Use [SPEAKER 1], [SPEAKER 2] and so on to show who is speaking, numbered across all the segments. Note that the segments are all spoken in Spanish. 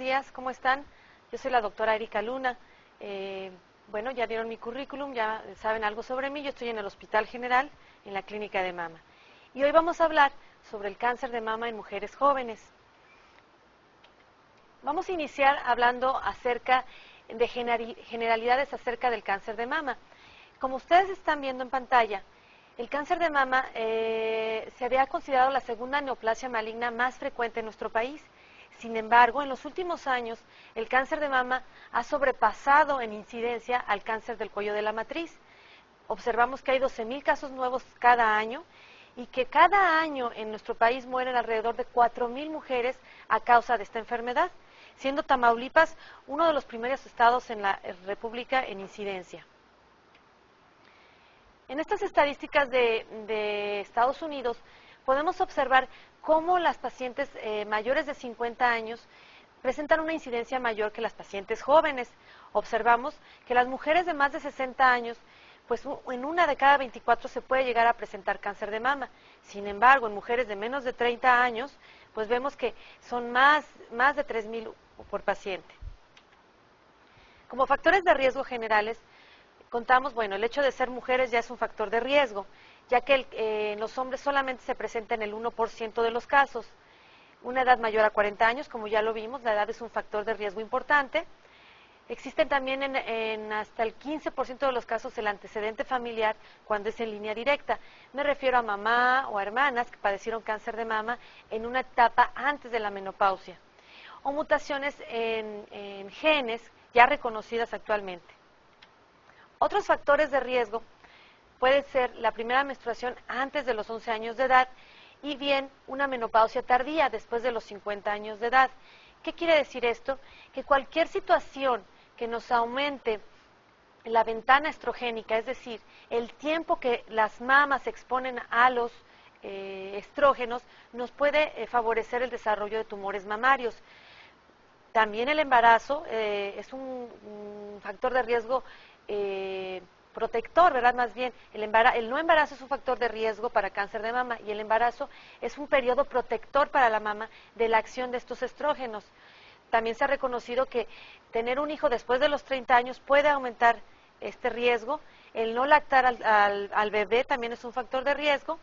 [SPEAKER 1] días, ¿cómo están? Yo soy la doctora Erika Luna. Bueno, ya vieron mi currículum, ya saben algo sobre mí. Yo estoy en el Hospital General, en la Clínica de Mama. Y hoy vamos a hablar sobre el cáncer de mama en mujeres jóvenes. Vamos a iniciar hablando acerca de generalidades acerca del cáncer de mama. Como ustedes están viendo en pantalla, el cáncer de mama se había considerado la segunda neoplasia maligna más frecuente en nuestro país. Sin embargo, en los últimos años, el cáncer de mama ha sobrepasado en incidencia al cáncer del cuello de la matriz. Observamos que hay 12,000 casos nuevos cada año y que cada año en nuestro país mueren alrededor de 4,000 mujeres a causa de esta enfermedad, siendo Tamaulipas uno de los primeros estados en la República en incidencia. En estas estadísticas de Estados Unidos podemos observar cómo las pacientes mayores de 50 años presentan una incidencia mayor que las pacientes jóvenes. Observamos que las mujeres de más de 60 años, pues en una de cada 24 se puede llegar a presentar cáncer de mama. Sin embargo, en mujeres de menos de 30 años, pues vemos que son más de 3,000 por paciente. Como factores de riesgo generales, contamos, bueno, el hecho de ser mujeres ya es un factor de riesgo, ya que en los hombres solamente se presenta en el 1% de los casos. Una edad mayor a 40 años, como ya lo vimos, la edad es un factor de riesgo importante. Existen también en hasta el 15% de los casos el antecedente familiar cuando es en línea directa. Me refiero a mamá o a hermanas que padecieron cáncer de mama en una etapa antes de la menopausia, o mutaciones en genes ya reconocidas actualmente. Otros factores de riesgo pueden ser la primera menstruación antes de los 11 años de edad y bien una menopausia tardía después de los 50 años de edad. ¿Qué quiere decir esto? Que cualquier situación que nos aumente la ventana estrogénica, es decir, el tiempo que las mamas se exponen a los estrógenos, nos puede favorecer el desarrollo de tumores mamarios. También el embarazo es un factor de riesgo protector, ¿verdad? Más bien, el no embarazo es un factor de riesgo para cáncer de mama y el embarazo es un periodo protector para la mama de la acción de estos estrógenos. También se ha reconocido que tener un hijo después de los 30 años puede aumentar este riesgo. El no lactar al bebé también es un factor de riesgo.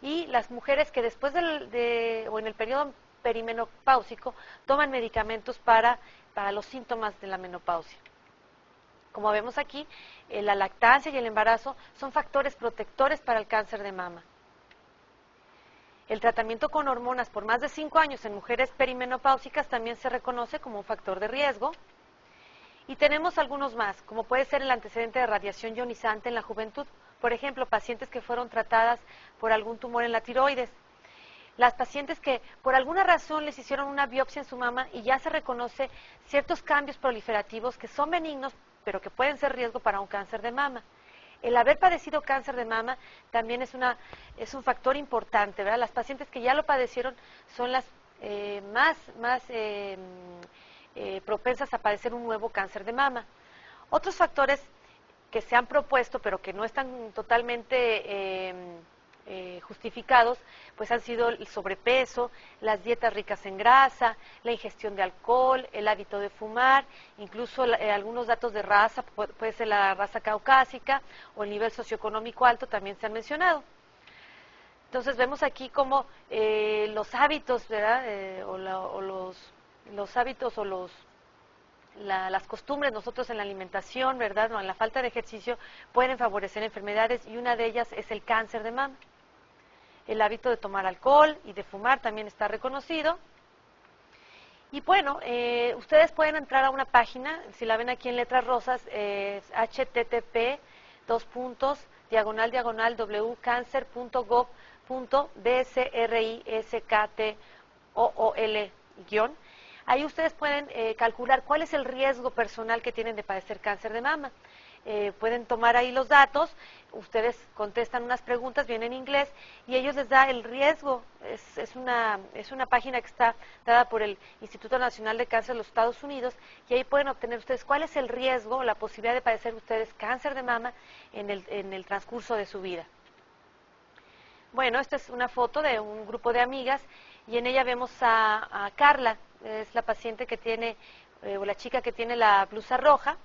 [SPEAKER 1] Y las mujeres que después o en el periodo perimenopáusico toman medicamentos para los síntomas de la menopausia. Como vemos aquí, la lactancia y el embarazo son factores protectores para el cáncer de mama. El tratamiento con hormonas por más de 5 años en mujeres perimenopáusicas también se reconoce como un factor de riesgo. Y tenemos algunos más, como puede ser el antecedente de radiación ionizante en la juventud. Por ejemplo, pacientes que fueron tratadas por algún tumor en la tiroides. Las pacientes que por alguna razón les hicieron una biopsia en su mama y ya se reconoce ciertos cambios proliferativos que son benignos, pero que pueden ser riesgo para un cáncer de mama. El haber padecido cáncer de mama también es un factor importante, ¿verdad? Las pacientes que ya lo padecieron son las más propensas a padecer un nuevo cáncer de mama. Otros factores que se han propuesto, pero que no están totalmente justificados, pues han sido el sobrepeso, las dietas ricas en grasa, la ingestión de alcohol, el hábito de fumar, incluso algunos datos de raza, puede ser la raza caucásica o el nivel socioeconómico alto también se han mencionado. Entonces vemos aquí como los hábitos, ¿verdad? Los hábitos o las costumbres nosotros en la alimentación, ¿verdad? No, en la falta de ejercicio pueden favorecer enfermedades y una de ellas es el cáncer de mama. El hábito de tomar alcohol y de fumar también está reconocido. Y bueno, ustedes pueden entrar a una página, si la ven aquí en letras rosas, es http://www.cancer.gov.bsrisktol-. Ahí ustedes pueden calcular cuál es el riesgo personal que tienen de padecer cáncer de mama. Pueden tomar ahí los datos, ustedes contestan unas preguntas, vienen en inglés, y ellos les da el riesgo. Es una página que está dada por el Instituto Nacional de Cáncer de los Estados Unidos, y ahí pueden obtener ustedes cuál es el riesgo, la posibilidad de padecer ustedes cáncer de mama en el transcurso de su vida. Bueno, esta es una foto de un grupo de amigas y en ella vemos a Carla, es la paciente que tiene, o la chica que tiene la blusa roja.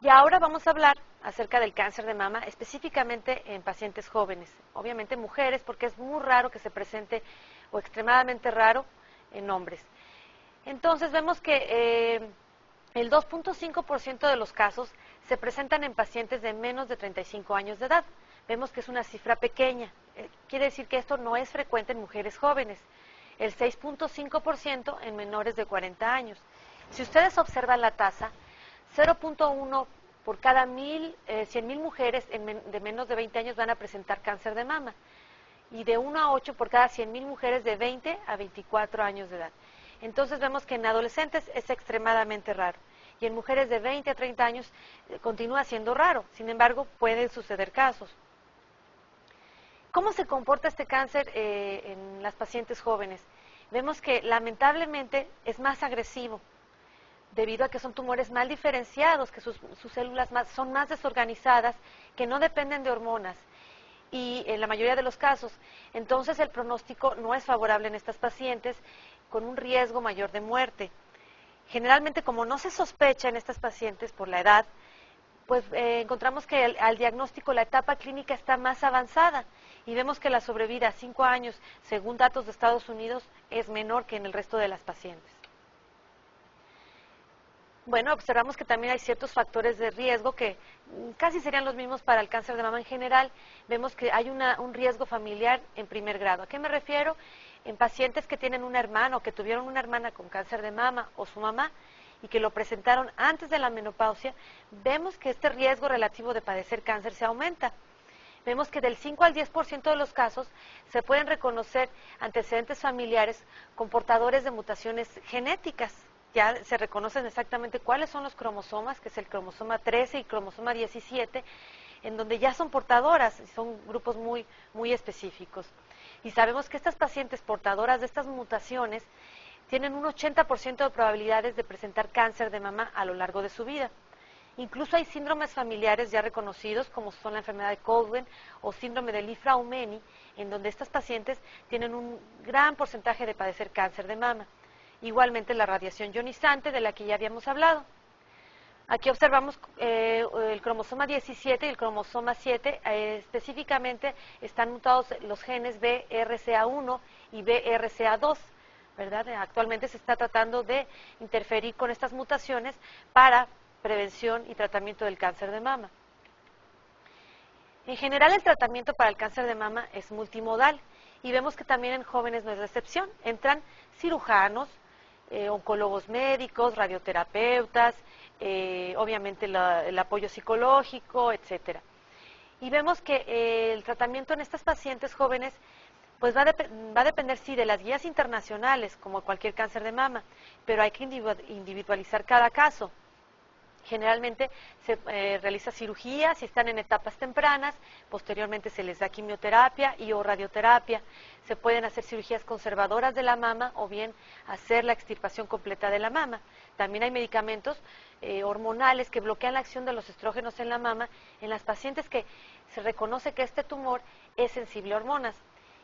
[SPEAKER 1] Y ahora vamos a hablar acerca del cáncer de mama, específicamente en pacientes jóvenes, obviamente mujeres, porque es muy raro que se presente, o extremadamente raro, en hombres. Entonces vemos que el 2.5% de los casos se presentan en pacientes de menos de 35 años de edad. Vemos que es una cifra pequeña, quiere decir que esto no es frecuente en mujeres jóvenes. El 6.5% en menores de 40 años. Si ustedes observan la tasa, 0.1 por cada 100,000 mujeres de menos de 20 años van a presentar cáncer de mama, y de 1 a 8 por cada 100,000 mujeres de 20 a 24 años de edad. Entonces vemos que en adolescentes es extremadamente raro, y en mujeres de 20 a 30 años continúa siendo raro. Sin embargo, pueden suceder casos. ¿Cómo se comporta este cáncer en las pacientes jóvenes? Vemos que lamentablemente es más agresivo, debido a que son tumores mal diferenciados, que sus células son más desorganizadas, que no dependen de hormonas, y en la mayoría de los casos. Entonces el pronóstico no es favorable en estas pacientes, con un riesgo mayor de muerte. Generalmente, como no se sospecha en estas pacientes por la edad, pues encontramos que al diagnóstico la etapa clínica está más avanzada, y vemos que la sobrevida a 5 años, según datos de Estados Unidos, es menor que en el resto de las pacientes. Bueno, observamos que también hay ciertos factores de riesgo que casi serían los mismos para el cáncer de mama en general. Vemos que hay un riesgo familiar en primer grado. ¿A qué me refiero? En pacientes que tienen un hermano, que tuvieron una hermana con cáncer de mama, o su mamá, y que lo presentaron antes de la menopausia, vemos que este riesgo relativo de padecer cáncer se aumenta. Vemos que del 5 al 10% de los casos se pueden reconocer antecedentes familiares con portadores de mutaciones genéticas. Ya se reconocen exactamente cuáles son los cromosomas, que es el cromosoma 13 y cromosoma 17, en donde ya son portadoras, son grupos muy, muy específicos. Y sabemos que estas pacientes portadoras de estas mutaciones tienen un 80% de probabilidades de presentar cáncer de mama a lo largo de su vida. Incluso hay síndromes familiares ya reconocidos, como son la enfermedad de Caldwell o síndrome de Li-Fraumeni, en donde estas pacientes tienen un gran porcentaje de padecer cáncer de mama. Igualmente la radiación ionizante, de la que ya habíamos hablado. Aquí observamos el cromosoma 17 y el cromosoma 7, específicamente están mutados los genes BRCA1 y BRCA2, ¿verdad? Actualmente se está tratando de interferir con estas mutaciones para prevención y tratamiento del cáncer de mama. En general, el tratamiento para el cáncer de mama es multimodal, y vemos que también en jóvenes no es la excepción. Entran cirujanos, oncólogos médicos, radioterapeutas, obviamente el apoyo psicológico, etcétera. Y vemos que el tratamiento en estas pacientes jóvenes pues va a depender, sí, de las guías internacionales, como cualquier cáncer de mama, pero hay que individualizar cada caso. Generalmente se realiza cirugía si están en etapas tempranas, posteriormente se les da quimioterapia y o radioterapia. Se pueden hacer cirugías conservadoras de la mama o bien hacer la extirpación completa de la mama. También hay medicamentos hormonales que bloquean la acción de los estrógenos en la mama en las pacientes que se reconoce que este tumor es sensible a hormonas.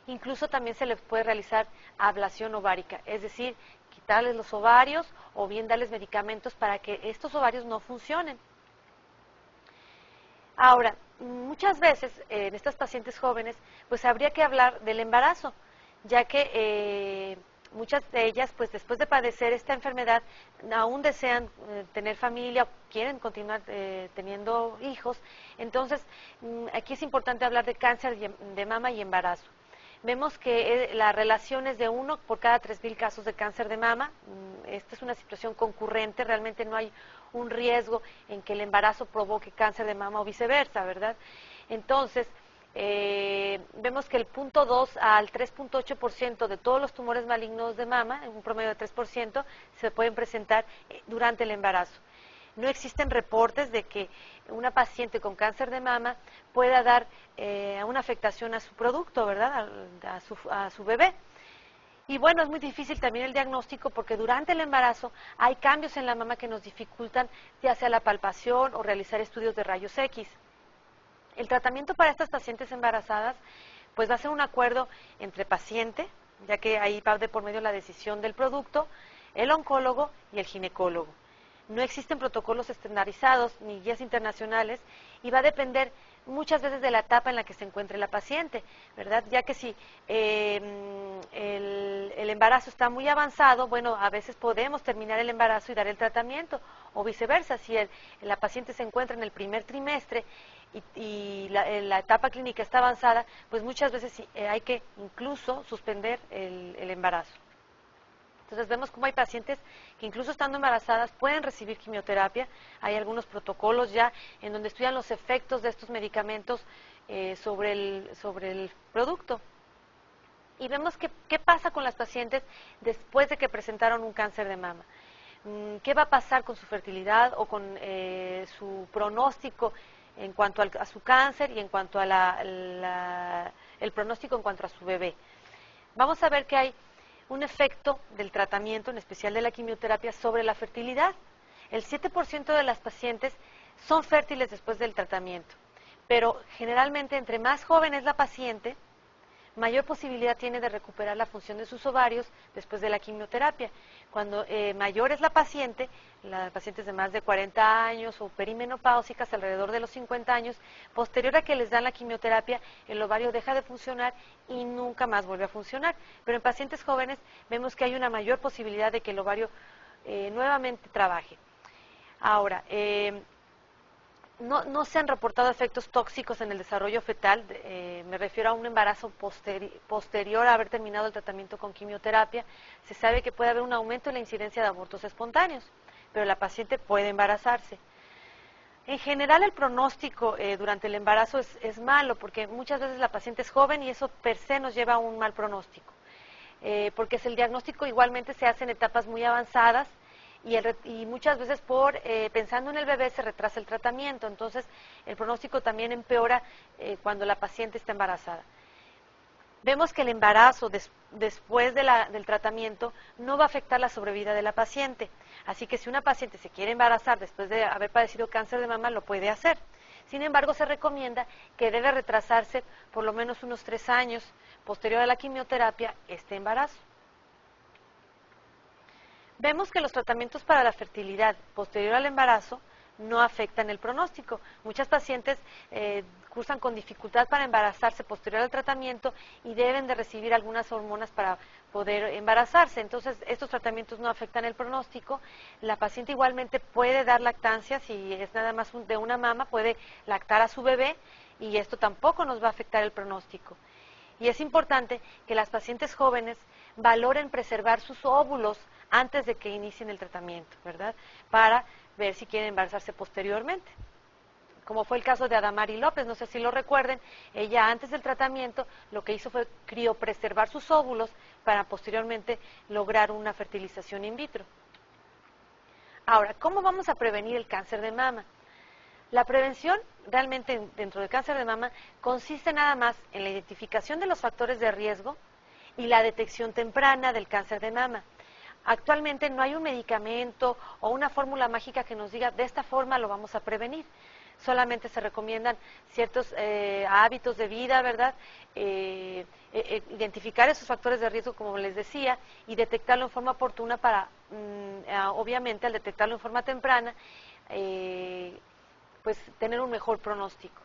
[SPEAKER 1] Incluso también se les puede realizar ablación ovárica, es decir, quitarles los ovarios o bien darles medicamentos para que estos ovarios no funcionen. Ahora, muchas veces en estas pacientes jóvenes, pues habría que hablar del embarazo, ya que muchas de ellas, pues después de padecer esta enfermedad, aún desean tener familia, quieren continuar teniendo hijos. Entonces, aquí es importante hablar de cáncer de mama y embarazo. Vemos que la relación es de 1 por cada 3,000 casos de cáncer de mama. Esta es una situación concurrente, realmente no hay un riesgo en que el embarazo provoque cáncer de mama o viceversa, ¿verdad? Entonces, vemos que el 0.2 al 3.8% de todos los tumores malignos de mama, en un promedio de 3%, se pueden presentar durante el embarazo. No existen reportes de que una paciente con cáncer de mama pueda dar una afectación a su producto, ¿verdad? A su bebé. Y bueno, es muy difícil también el diagnóstico porque durante el embarazo hay cambios en la mama que nos dificultan ya sea la palpación o realizar estudios de rayos X. El tratamiento para estas pacientes embarazadas Pues va a ser un acuerdo entre paciente, ya que ahí va de por medio la decisión del producto, el oncólogo y el ginecólogo. No existen protocolos estandarizados ni guías internacionales y va a depender muchas veces de la etapa en la que se encuentre la paciente, ¿verdad? Ya que si el embarazo está muy avanzado, bueno, a veces podemos terminar el embarazo y dar el tratamiento, o viceversa, si la paciente se encuentra en el primer trimestre y la etapa clínica está avanzada, pues muchas veces sí, hay que incluso suspender el embarazo. Entonces vemos cómo hay pacientes que incluso estando embarazadas pueden recibir quimioterapia. Hay algunos protocolos ya en donde estudian los efectos de estos medicamentos sobre el producto. Y vemos qué pasa con las pacientes después de que presentaron un cáncer de mama. ¿Qué va a pasar con su fertilidad o con su pronóstico en cuanto a su cáncer y en cuanto a el pronóstico en cuanto a su bebé? Vamos a ver que hay un efecto del tratamiento, en especial de la quimioterapia, sobre la fertilidad. El 7% de las pacientes son fértiles después del tratamiento, pero generalmente entre más joven es la paciente, mayor posibilidad tiene de recuperar la función de sus ovarios después de la quimioterapia. Cuando mayor es la paciente, las pacientes de más de 40 años o perimenopáusicas alrededor de los 50 años, posterior a que les dan la quimioterapia, el ovario deja de funcionar y nunca más vuelve a funcionar. Pero en pacientes jóvenes vemos que hay una mayor posibilidad de que el ovario nuevamente trabaje. Ahora, no se han reportado efectos tóxicos en el desarrollo fetal, me refiero a un embarazo posterior a haber terminado el tratamiento con quimioterapia. Se sabe que puede haber un aumento en la incidencia de abortos espontáneos, pero la paciente puede embarazarse. En general el pronóstico durante el embarazo es malo, porque muchas veces la paciente es joven y eso per se nos lleva a un mal pronóstico, porque el diagnóstico igualmente se hace en etapas muy avanzadas, y muchas veces pensando en el bebé se retrasa el tratamiento, entonces el pronóstico también empeora cuando la paciente está embarazada. Vemos que el embarazo después del tratamiento no va a afectar la sobrevida de la paciente, así que si una paciente se quiere embarazar después de haber padecido cáncer de mama, lo puede hacer. Sin embargo, se recomienda que debe retrasarse por lo menos unos 3 años posterior a la quimioterapia este embarazo. Vemos que los tratamientos para la fertilidad posterior al embarazo no afectan el pronóstico. Muchas pacientes cursan con dificultad para embarazarse posterior al tratamiento y deben de recibir algunas hormonas para poder embarazarse. Entonces, estos tratamientos no afectan el pronóstico. La paciente igualmente puede dar lactancia, si es nada más de una mama, puede lactar a su bebé y esto tampoco nos va a afectar el pronóstico. Y es importante que las pacientes jóvenes valoren preservar sus óvulos antes de que inicien el tratamiento, ¿verdad? Para ver si quieren embarazarse posteriormente. Como fue el caso de Adamari López, no sé si lo recuerden, ella antes del tratamiento lo que hizo fue criopreservar sus óvulos para posteriormente lograr una fertilización in vitro. Ahora, ¿cómo vamos a prevenir el cáncer de mama? La prevención realmente dentro del cáncer de mama consiste nada más en la identificación de los factores de riesgo y la detección temprana del cáncer de mama. Actualmente no hay un medicamento o una fórmula mágica que nos diga de esta forma lo vamos a prevenir. Solamente se recomiendan ciertos hábitos de vida, ¿verdad? Identificar esos factores de riesgo, como les decía, y detectarlo en forma oportuna para, obviamente, al detectarlo en forma temprana, pues tener un mejor pronóstico.